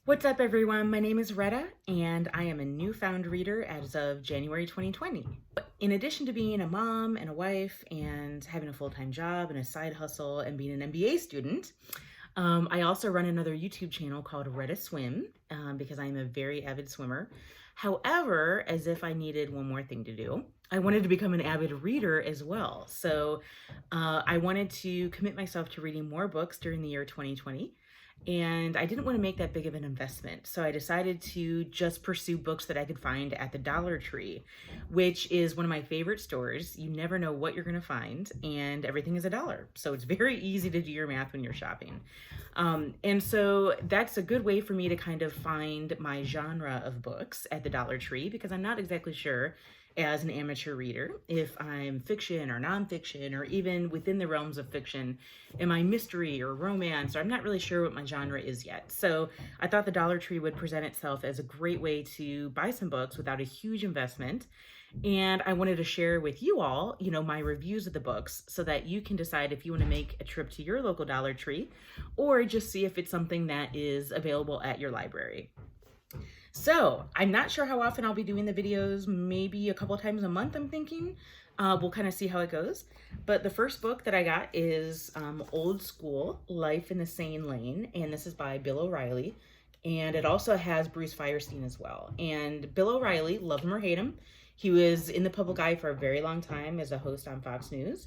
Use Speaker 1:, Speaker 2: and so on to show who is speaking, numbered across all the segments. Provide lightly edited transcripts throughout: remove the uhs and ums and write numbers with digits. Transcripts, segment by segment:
Speaker 1: What's up, everyone? My name is Retta, and I am a newfound reader as of January 2020. In addition to being a mom and a wife and having a full-time job and a side hustle and being an MBA student, I also run another YouTube channel called Retta Swim because I'm a very avid swimmer. However, as if I needed one more thing to do, I wanted to become an avid reader as well. So I wanted to commit myself to reading more books during the year 2020. And I didn't want to make that big of an investment. So I decided to just pursue books that I could find at the Dollar Tree, which is one of my favorite stores. You never know what you're going to find, and everything is $1. So it's very easy to do your math when you're shopping. And so that's a good way for me to kind of find my genre of books at the Dollar Tree, because I'm not exactly sure as an amateur reader if I'm fiction or nonfiction, or even within the realms of fiction, am I mystery or romance, or I'm not really sure what my genre is yet. So I thought the Dollar Tree would present itself as a great way to buy some books without a huge investment. And I wanted to share with you all, my reviews of the books so that you can decide if you want to make a trip to your local Dollar Tree or just see if it's something that is available at your library. So I'm not sure how often I'll be doing the videos, maybe a couple times a month, I'm thinking. We'll kind of see how it goes. But the first book that I got is Old School, Life in the Sane Lane, and this is by Bill O'Reilly. And it also has Bruce Feirstein as well. And Bill O'Reilly, love him or hate him, he was in the public eye for a very long time as a host on Fox News.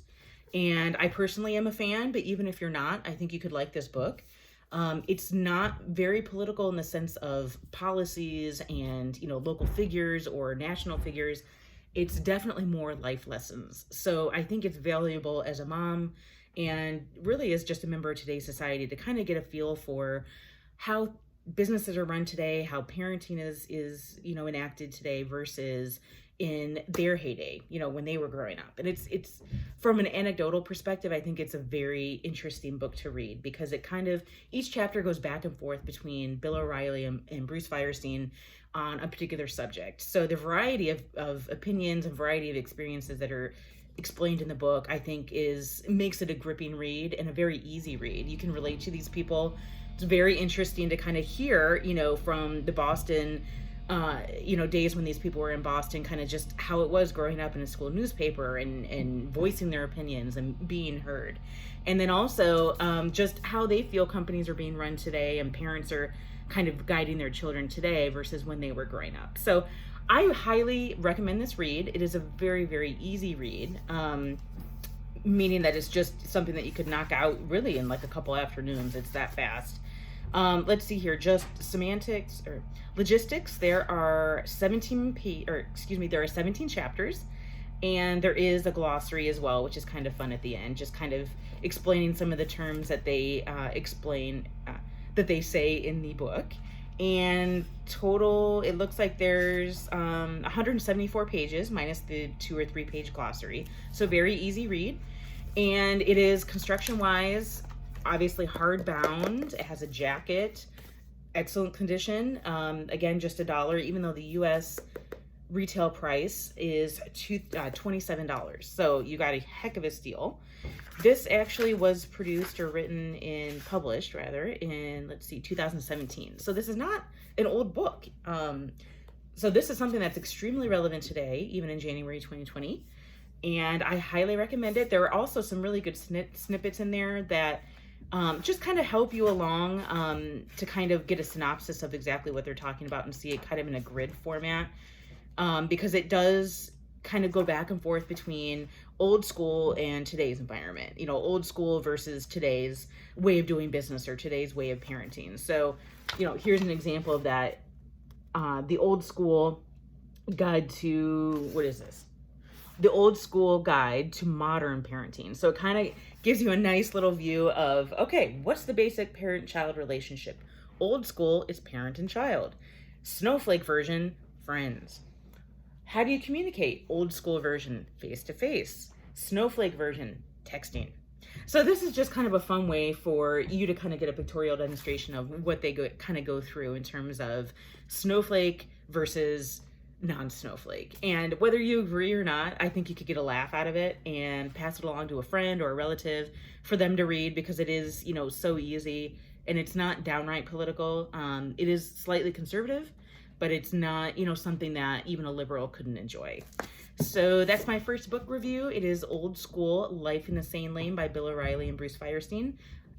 Speaker 1: And I personally am a fan, but even if you're not, I think you could like this book. It's not very political in the sense of policies and, local figures or national figures. It's definitely more life lessons. So I think it's valuable as a mom and really as just a member of today's society to kind of get a feel for how businesses are run today, how parenting is enacted today versus in their heyday, when they were growing up. And it's from an anecdotal perspective, I think it's a very interesting book to read because it kind of, each chapter goes back and forth between Bill O'Reilly and Bruce Feirstein on a particular subject. So the variety of opinions and variety of experiences that are explained in the book, I think makes it a gripping read and a very easy read. You can relate to these people. It's very interesting to kind of hear, from the Boston days when these people were in Boston, kind of just how it was growing up in a school newspaper and voicing their opinions and being heard. And then also just how they feel companies are being run today and parents are kind of guiding their children today versus when they were growing up. So I highly recommend this read. It is a very, very easy read, meaning that it's just something that you could knock out really in like a couple afternoons. It's that fast. Let's see here, just semantics or logistics. There are 17 chapters, and there is a glossary as well, which is kind of fun at the end, just kind of explaining some of the terms that they that they say in the book. And total, it looks like there's 174 pages minus the 2 or 3 page glossary. So very easy read. And it is construction wise, obviously hardbound. It has a jacket, excellent condition. Again, just $1, even though the US retail price is $27. So you got a heck of a steal. This actually was published in, 2017. So this is not an old book. So this is something that's extremely relevant today, even in January 2020. And I highly recommend it. There are also some really good snippets in there that just kind of help you along to kind of get a synopsis of exactly what they're talking about and see it kind of in a grid format, because it does kind of go back and forth between old school and today's environment, old school versus today's way of doing business or today's way of parenting. So, here's an example of that. The old school guide to, the old school guide to modern parenting. So it kind of gives you a nice little view of, okay, what's the basic parent-child relationship? Old school is parent and child. Snowflake version, friends. How do you communicate? Old school version, face-to-face. Snowflake version, texting. So this is just kind of a fun way for you to kind of get a pictorial demonstration of what they go through in terms of snowflake versus non-snowflake. And whether you agree or not, I think you could get a laugh out of it and pass it along to a friend or a relative for them to read, because it is, so easy and it's not downright political. It is slightly conservative, but it's not, you know, something that even a liberal couldn't enjoy. So that's my first book review. It is Old School: Life in the Sane Lane by Bill O'Reilly and Bruce Feirstein.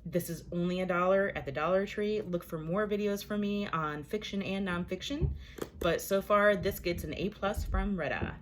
Speaker 1: This is only $1 at the Dollar Tree. Look for more videos from me on fiction and nonfiction. But so far, this gets an A+ from Retta.